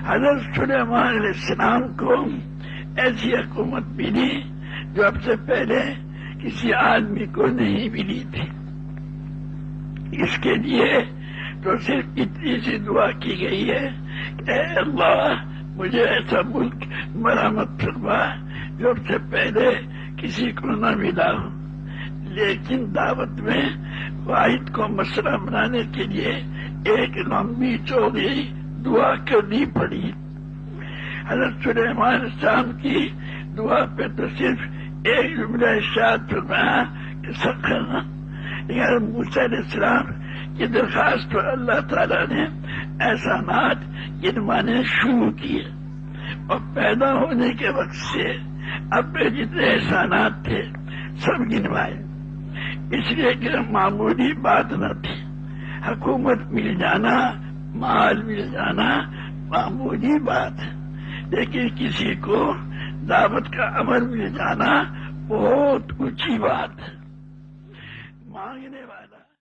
حضرت سلیمان علیہ السلام کو ایسی حکومت ملی جو اب سے پہلے کسی آدمی کو نہیں ملی تھی. اس کے لیے تو صرف اتنی سی دعا کی گئی ہے کہ اے اللہ مجھے ایسا ملک مرحمت فرما جو اب سے پہلے کسی کو نہ ملا ہو. لیکن دعوت میں واحد کو مسئلہ بنانے کے لیے ایک لمبی چوڑی دعا کرنی پڑی. حضرت سلیمان علیہ السلام کی دعا پہ تو صرف ایک جملہ ارشاد فرمایا کہ سخرنا. لیکن موسیٰ علیہ السلام کی درخواست پر اللہ تعالیٰ نے احسانات گنوانے شروع کیے اور پیدا ہونے کے وقت سے اپنے جتنے احسانات تھے سب گنوائے. اس لیے کہ معمولی بات نہ تھی. حکومت مل جانا، مال مل جانا معمولی بات ہے، لیکن کسی کو دعوت کا عمل مل جانا بہت اونچی بات ہے. مانگنے والا